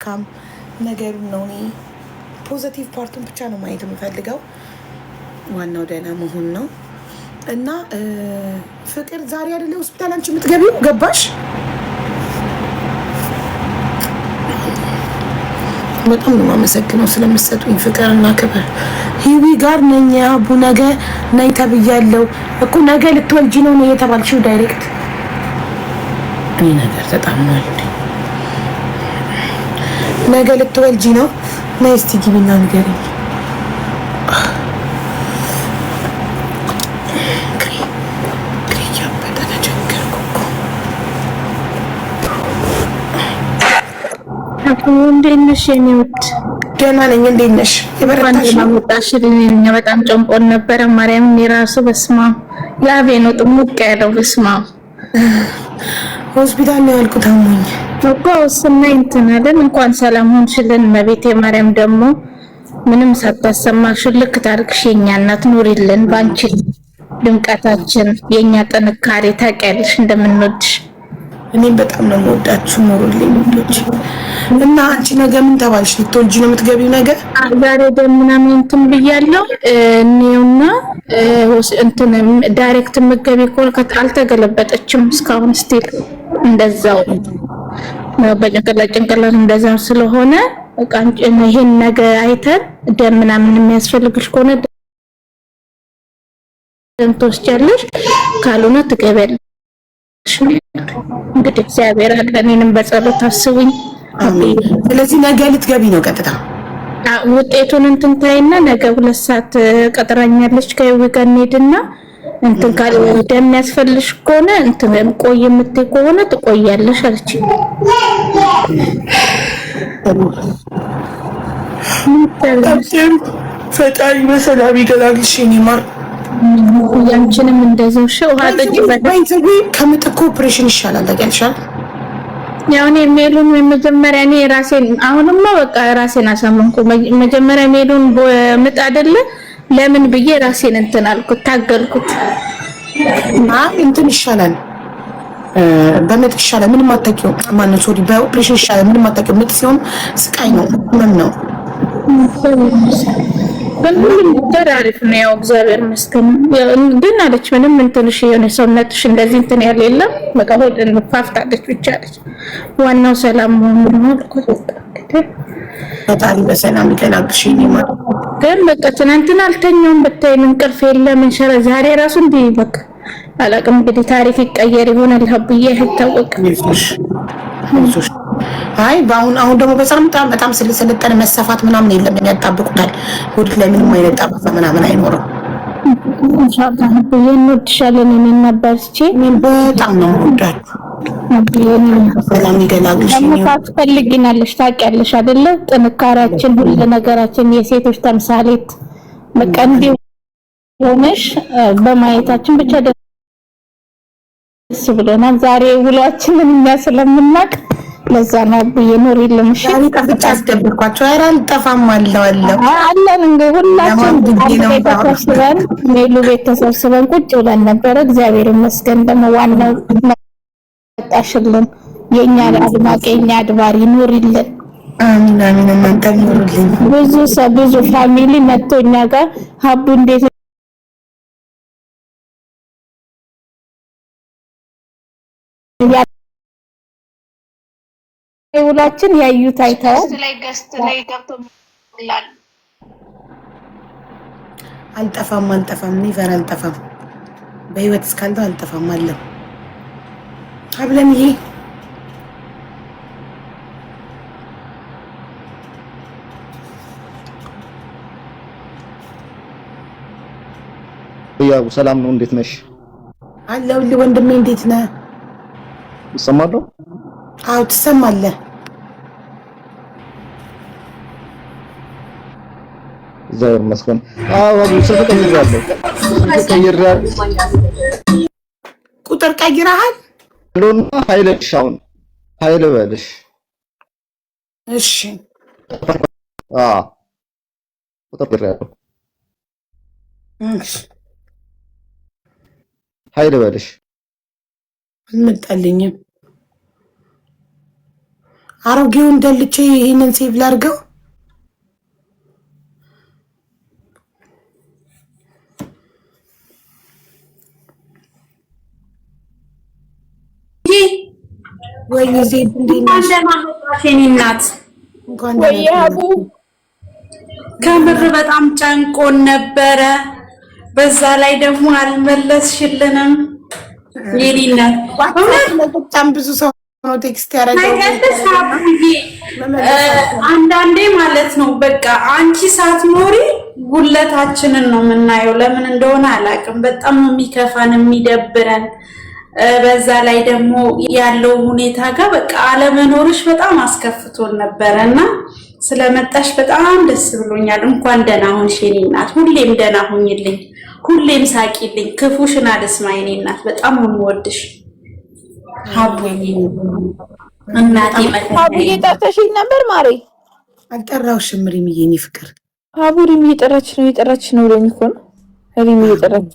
መልካም ነገሩን ነው። እኔ ፖዘቲቭ ፓርቱን ብቻ ነው ማየት የምፈልገው። ዋናው ደህና መሆን ነው። እና ፍቅር ዛሬ አይደለ ሆስፒታል አንቺ የምትገቢው? ገባሽ? በጣም ነው የማመሰግነው ስለምትሰጡኝ ፍቅር እና ክብር። ሂዊ ጋር ነኝ አቡ ነገ ነይ ተብያለሁ እኮ። ነገ ልትወልጂ ነው የተባልሽው ዳይሬክት። እኔ ነገር ተጣምኗል። ነገ ልትወልጂ ነው? ነይ እስቲ ግቢና ንገሪኝ። እንዴት ነሽ የኔ ውድ? ደህና ነኝ። እንዴት ነሽ? የበረታሽ ነው? እኛ በጣም ጨንቆን ነበረ። ማርያም የራሱ በስማ ላቤ ነው ጥሙቅ ያለው በስማ ሆስፒታል ነው ያልኩት። አሞኝ እኮ ስናይ እንትን አለን። እንኳን ሰላም ሆንሽልን እመቤቴ ማርያም። ደግሞ ምንም ሳታሰማሽ ልክ ታርክሽ የኛ እናት ኑሪልን። ባንቺ ድምቀታችን የኛ ጥንካሬ ታውቂያለሽ እንደምንወድሽ። እኔም በጣም ነው የምወዳችሁ። ኑሩልኝ ውዶች። እና አንቺ ነገ ምን ተባልሽ? ልትወልጂ ነው የምትገቢው ነገ? ዛሬ ምናምን እንትን ብያለሁ እኔውና እንትን ዳይሬክት የምትገቢ ከሆነ አልተገለበጠችም እስካሁን ስቲል እንደዛው በጭንቅላት እንደዛው ስለሆነ ይሄን ነገ አይተን ደም ምናምን የሚያስፈልግሽ ከሆነ ደም ትወስጃለሽ፣ ካልሆነ ትገቢያለሽ። እንግዲህ እግዚአብሔር አለ። እኔንም በጸሎት አስቡኝ። አሜን። ስለዚህ ነገ ልትገቢ ነው ቀጥታ? ውጤቱን እንትን ታይና ነገ 2 ሰዓት ቀጥራኛለች። ከይው ጋር እንሄድና እንትን ካለ ደም የሚያስፈልግሽ ከሆነ እንትን ቆይ የምትይ ከሆነ ትቆያለሽ አለች። ፈጣሪ በሰላም ይገላግልሽ የኔ ማር። ያንቺንም እንደዛው ውሃ ጠጪበት። ከምጥ እኮ ኦፕሬሽን ይሻላል ታውቂያለሽ። ያው እኔ ሜሉን መጀመሪያ እኔ ራሴን አሁንማ በቃ ራሴን አሳመንኩ። መጀመሪያ ሜሉን ምጥ አይደለ ለምን ብዬ ራሴን እንትን አልኩት፣ ታገልኩት። እንትን ይሻላል በምጥ ይሻላል። ምንም አታውቂው ማነው ሶሪ፣ በኦፕሬሽን ይሻላል። ምንም አታውቂው። ምጥ ሲሆን ስቃይ ነው ምን ነው። ሁሉም ነገር አሪፍ ነው ያው እግዚአብሔር ይመስገን። ግን አለች ምንም እንትንሽ የሆነ ሰውነትሽ እንደዚህ እንትን ያለ የለም በቃ ሆድ እንፋፍታለች ብቻ አለች። ዋናው ሰላም መሆኑ ነው አልኩት። ፈጣሪ በሰላም ይገላግልሽ ማለት ግን በቃ ትናንትና አልተኛውም ብታይን እንቅልፍ የለም እንሸራ ዛሬ ራሱ እንዲህ በቃ አላውቅም። እንግዲህ ታሪክ ይቀየር ይሆናል ሀብዬ አይታወቅም። አይ አሁን ደግሞ በጣም ስለሰለጠነ መሰፋት ምናምን የለም። ያጣብቁታል ሆድ ላይ ምንም አይነት ጣባፋ ምናምን አይኖርም። ኢንሻአላህ ሀብዬ እንወድሻለን። እኔና ባስቼ በጣም ነው የምወዳችሁ። ሰላም ይገላግልሽ። ታስፈልጊናለሽ ታውቂያለሽ አይደለ? ጥንካሬያችን ሁሉ ነገራችን የሴቶች ተምሳሌት በቃ እንዲህ ሆነሽ በማየታችን ብቻ ደስ ብሎናል። ዛሬ ውሏችንን እኛ ስለምናውቅ ለዛ ነው ብየኖር የለም። እሺ እኔ ጠፍቼ አስደብርኳቸው። ኧረ አልጠፋም አለው አለን እንግዲህ ሁላችን ተሰብስበን ሜሉ ቤት ተሰብስበን ቁጭ ብለን ነበረ። እግዚአብሔር ይመስገን ደግሞ ዋናው መጣሽልን። የኛ አድማቂ የኛ አድባሪ ኑሪልን። አሚን አሚን። እናንተ ኑሩልኝ። ብዙ ፋሚሊ መጥቶ እኛ ጋር ሀቡ እንዴት ሁላችን ያዩት አይተዋል። ገስት ላይ ገብቶ ይላል አልጠፋም ኒቨር አልጠፋም። በህይወት እስካለሁ አልጠፋም አለ አብለን ይሄ ያው ሰላም ነው። እንዴት ነሽ? አለሁልህ ወንድሜ። እንዴት ነህ? እሰማለሁ። አዎ ትሰማለህ። እግዚአብሔር ይመስገን። አዎ ስልክ ቀይሬያለሁ። ቁጥር ቀይረሃል? ሎና ኃይለሽ አሁን ኃይለ በልሽ። እሺ ቁጥር ቀይሬያለሁ። እሺ ኃይለ በልሽ። አልመጣልኝም። አሮጌውን ደልቼ ይሄንን ሴቭ ላድርገው። ወይ ዜድ እንዴት ነሽ? እናት ወይ አቡ ከምር በጣም ጨንቆን ነበረ። በዛ ላይ ደግሞ አልመለስሽልንም። የኔና በጣም ብዙ ሰው ነው ቴክስት ያደረገው። አንዳንዴ ማለት ነው በቃ አንቺ ሳትኖሪ ጉለታችንን ነው የምናየው። ለምን እንደሆነ አላውቅም። በጣም ነው የሚከፋን የሚደብረን። በዛ ላይ ደግሞ ያለው ሁኔታ ጋር በቃ አለመኖርሽ በጣም አስከፍቶን ነበረና ስለመጣሽ በጣም ደስ ብሎኛል። እንኳን ደህና ሆንሽ የኔ እናት። ሁሌም ደህና ሁኝልኝ፣ ሁሌም ሳቂልኝ፣ ክፉሽን አልስማ የኔ እናት። በጣም ነው የምወድሽ ሀቡዬ እናቴ። ሀቡዬ ጠርተሽኝ ነበር ማሬ? አልጠራሁሽም ሪምዬ፣ የኔ ፍቅር። ሀቡ ሪም እየጠራች ነው ብሎኝ እኮ ነው። ሪም እየጠራች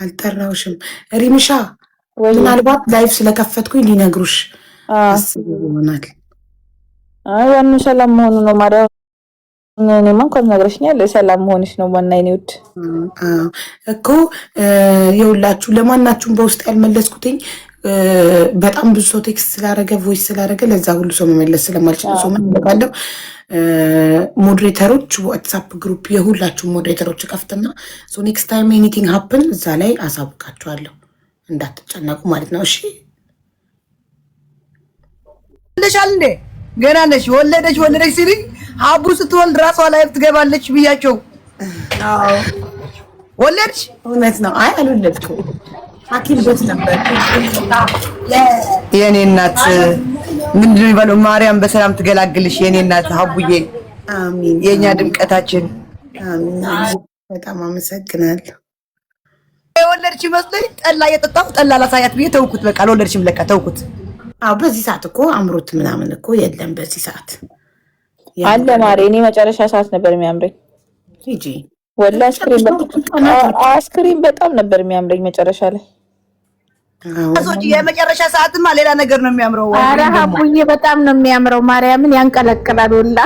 አልጠራሁሽም ሪምሻ። ምናልባት ላይፍ ስለከፈትኩኝ ሊነግሩሽ አስብ ይሆናል። አይ ዋናው ሰላም መሆኑ ነው ማርያም። እኔማ እንኳን ነግረሽኛል፣ ሰላም መሆንሽ ነው ዋና። የኔ ውድ እኮ የሁላችሁ ለማናችሁም በውስጥ ያልመለስኩትኝ በጣም ብዙ ሰው ቴክስት ስላደረገ ቮይስ ስላደረገ ለዛ ሁሉ ሰው መመለስ ስለማልችል ሰው ምንባለው ሞዴሬተሮች ዋትሳፕ ግሩፕ የሁላችሁም ሞዴሬተሮች ከፍትና ሶ ኔክስት ታይም ኤኒቲንግ ሀፕን እዛ ላይ አሳውቃችኋለሁ፣ እንዳትጨነቁ ማለት ነው። እሺ ለሻል እንዴ ገና ነሽ? ወለደች ሲልኝ ሀቡ ስትወልድ ራሷ ላይ ትገባለች ብያቸው። አዎ ወለድሽ? እውነት ነው። አይ አልወለድኩም፣ ሐኪም ቤት ነበር። የኔ እናት ምንድን ነው የሚባለው? ማርያም በሰላም ትገላግልሽ የኔ እናት ሀቡዬ። አሚን። የኛ ድምቀታችን። አሚን። በጣም አመሰግናለሁ። የወለድሽ መስሎኝ ጠላ እየጠጣሁ ጠላ ላሳያት ብዬ ተውኩት። በቃ አልወለድሽም ለካ ተውኩት። አዎ በዚህ ሰዓት እኮ አምሮት ምናምን እኮ የለም። በዚህ ሰዓት አለ ማሬ። እኔ መጨረሻ ሰዓት ነበር የሚያምረኝ ሂጂ ወላ አስክሪን በጣም ነበር የሚያምረኝ መጨረሻ ላይ። አሶጂ የመጨረሻ ሰዓትማ ሌላ ነገር ነው የሚያምረው። ኧረ ሀቡዬ በጣም ነው የሚያምረው። ማርያምን ያንቀለቅላል ወላ።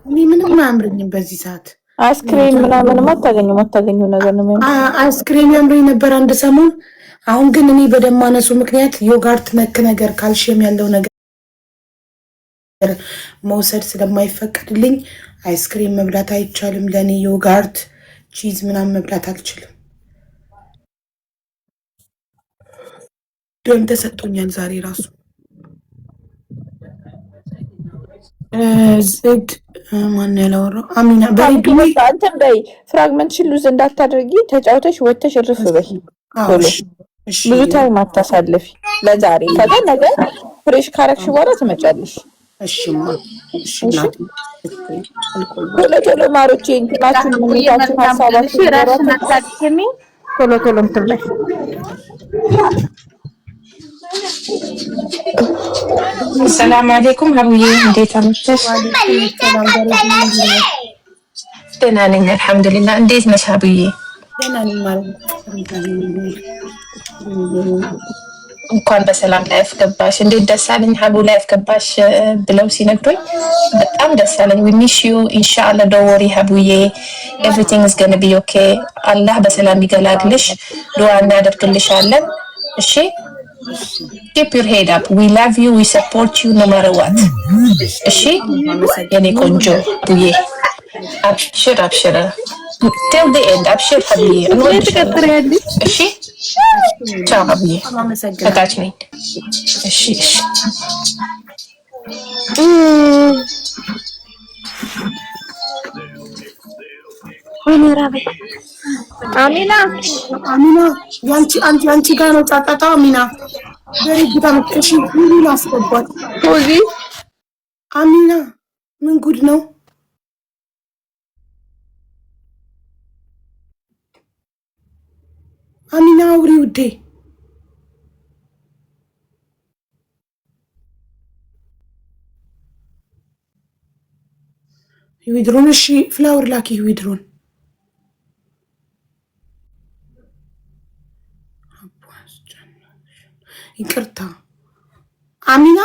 እኔ ምንም አያምረኝም በዚህ ሰዓት። አስክሪን ምናምን አታገኙ ነገር ነው የሚያምረው። አስክሪን ያምረኝ ነበር አንድ ሰሞን። አሁን ግን እኔ በደም ማነሱ ምክንያት ዮጋርት ነክ ነገር ካልሽየም ያለው ነገር መውሰድ ስለማይፈቀድልኝ አይስክሪም መብላት አይቻልም። ለኔ ዮጋርት ቺዝ ምናምን መብላት አልችልም። ደም ተሰጥቶኛል ዛሬ ራሱ። ዝግ ማን ያላወራው? አሚና በሬዲዮ አንተም በይ ፍራግመንትሽን ሉዝ እንዳታደርጊ። ተጫውተሽ ወጥተሽ እርፍ በይ። ብዙ ታይም አታሳልፊ ለዛሬ። ከዛ ነገ ፍሬሽ ካረክሽ በኋላ ትመጫለሽ። እሺማ እሺ ናት። ቶሎ ማሮቼ እንትናችሁን ምንታችሁ ሀሳባችሁ ራስን አታድክሚ። ቶሎ እንትን በይ። ሰላም አለይኩም ሀቡዬ፣ እንዴት አመሸሽ? ደህና ነኝ አልሐምዱሊላህ። እንዴት ነሽ ሀቡዬ? እንኳን በሰላም ላይፍ ገባሽ። እንዴት ደስ አለኝ ሀቡ ላይፍ ገባሽ ብለው ሲነግሩኝ በጣም ደስ አለኝ። ዊ ሚስ ዩ ኢንሻአላህ ዶንት ወሪ ሀቡዬ፣ ኤቭሪቲንግ ኢዝ ጎና ቢ ኦኬ። አላህ በሰላም ይገላግልሽ፣ ዱዓ እናደርግልሻለን። እሺ keep your head up, we love you, we support you no matter what። እሺ የኔ ቆንጆ ቡዬ አብሽር till the end አብሽር ሀቡዬ። እሺ ቻው ሀቡዬ፣ ከታች ነኝ። እሺ አሚና ያንቺ ጋር ነው ጫጫታው። አሚና በሬዲታ መጥተሽ ሁሉ አስገባት። ሆዚ አሚና ምን ጉድ ነው? አሚና አውሪ ውዴ። ዊድሮን እሺ፣ ፍላወር ላኪ ዊድሮን። ይቅርታ አሚና